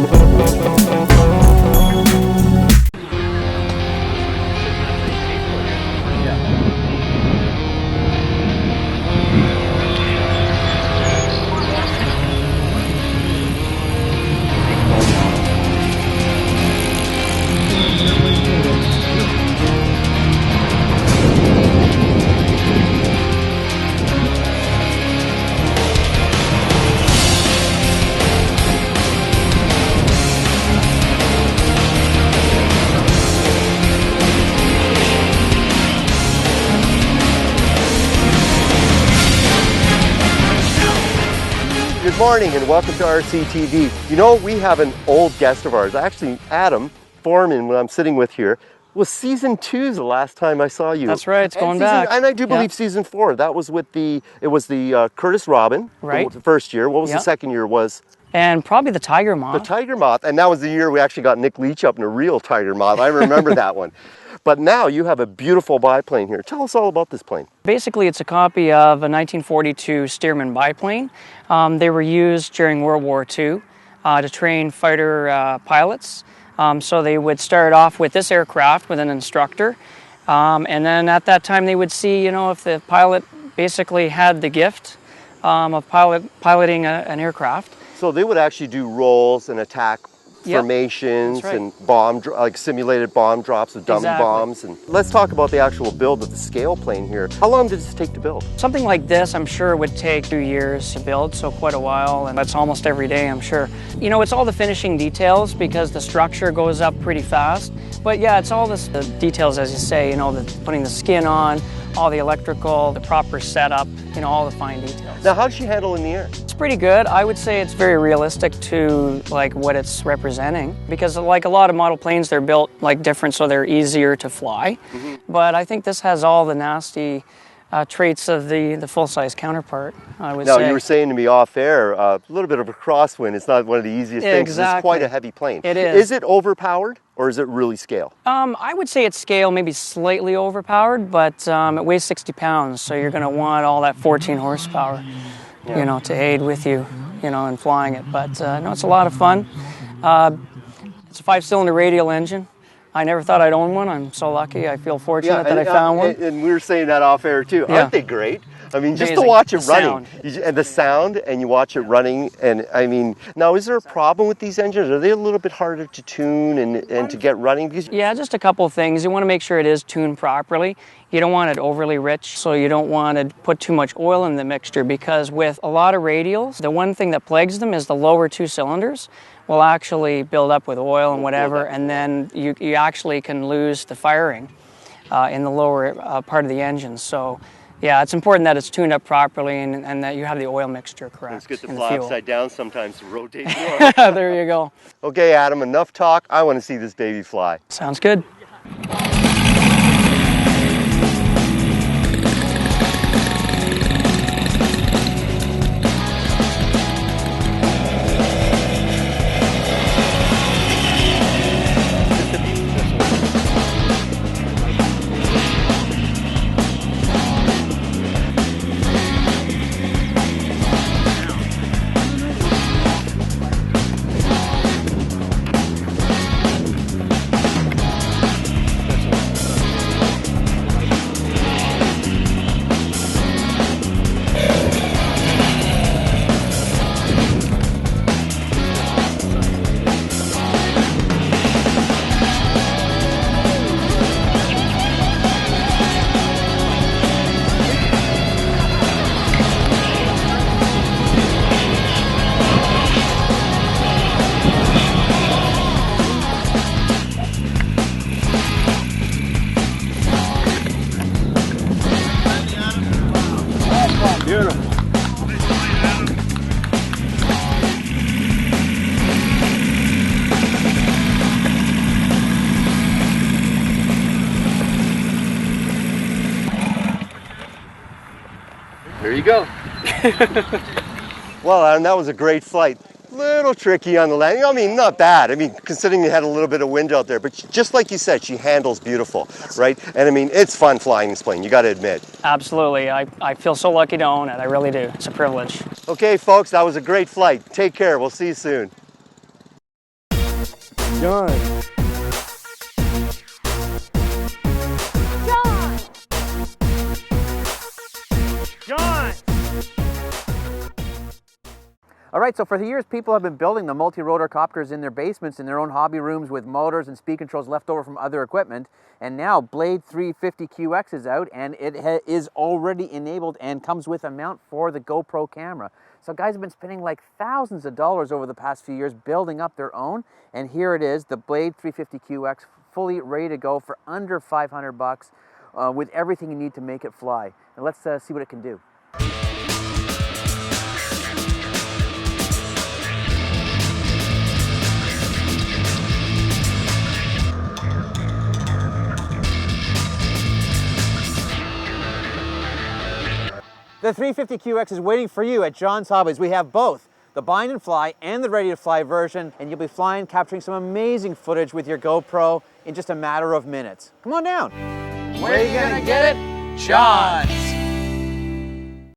Good morning and welcome to RCTV. You know, we have an old guest of ours. Actually, Adam Foreman, when I'm sitting with here, was season 2 the last time I saw you. That's right, it's going back. And I do believe season 4. That was with the Curtis Robin, right? The first year. What was the second year was? And probably the tiger moth. The tiger moth, and that was the year we actually got Nick Leach up in a real tiger moth. I remember that one. But now you have a beautiful biplane here. Tell us all about this plane. Basically, it's a copy of a 1942 Stearman biplane. They were used during World War II to train fighter pilots. So they would start off with this aircraft with an instructor. And then at that time they would see, you know, if the pilot basically had the gift of piloting an aircraft. So they would actually do rolls and attack formations and like simulated bomb drops with dummy bombs. And let's talk about the actual build of the scale plane here. How long did this take to build? Something like this, I'm sure, would take 2 years to build, so quite a while, and that's almost every day, I'm sure. You know, it's all the finishing details because the structure goes up pretty fast. But yeah, it's all the details, as you say, you know, putting the skin on, all the electrical, the proper setup, you know, all the fine details. Now, how does she handle in the air? It's pretty good. I would say it's very realistic to like what it's representing, because like a lot of model planes, they're built like different so they're easier to fly. But I think this has all the nasty traits of the full-size counterpart, I would say. Now, you were saying to me off air, a little bit of a crosswind. It's not one of the easiest things. Exactly. It's quite a heavy plane. It is. Is it overpowered or is it really scale? I would say it's scale, maybe slightly overpowered, but it weighs 60 pounds, so you're going to want all that 14 horsepower, you know, to aid with you, you know, in flying it. But no, it's a lot of fun. It's a 5-cylinder radial engine. I never thought I'd own one. I'm so lucky. I feel fortunate that I found one. And we were saying that off air too. Aren't they great? I mean, just to Amazing. watch it The running, sound. and the sound, and you watch it running, and I mean, now is there a problem with these engines? Are they a little bit harder to tune and to get running? Because yeah, just a couple of things. You want to make sure it is tuned properly. You don't want it overly rich, so you don't want to put too much oil in the mixture, because with a lot of radials, the one thing that plagues them is the lower 2 cylinders will actually build up with oil and whatever, and then you actually can lose the firing in the lower part of the engine. So yeah, it's important that it's tuned up properly and that you have the oil mixture correct. It's good to fly upside down sometimes to rotate more. There you go. Okay, Adam, enough talk. I want to see this baby fly. Sounds good. Beautiful. There you go. Well, Adam, that was a great flight. Little tricky on the landing. I mean, not bad. I mean, considering you had a little bit of wind out there, but just like you said, she handles beautiful, right? And I mean, it's fun flying this plane, you got to admit. Absolutely. I feel so lucky to own it. I really do. It's a privilege. Okay, folks, that was a great flight. Take care. We'll see you soon. John. John! All right, so for the years, people have been building the multi-rotor copters in their basements, in their own hobby rooms with motors and speed controls left over from other equipment. And now Blade 350QX is out, and it is already enabled and comes with a mount for the GoPro camera. So guys have been spending like thousands of dollars over the past few years building up their own. And here it is, the Blade 350QX, fully ready to go for under 500 bucks with everything you need to make it fly. And let's see what it can do. The 350QX is waiting for you at John's Hobbies. We have both the bind and fly and the ready to fly version, and you'll be flying, capturing some amazing footage with your GoPro in just a matter of minutes. Come on down. Where are you gonna get it? John's!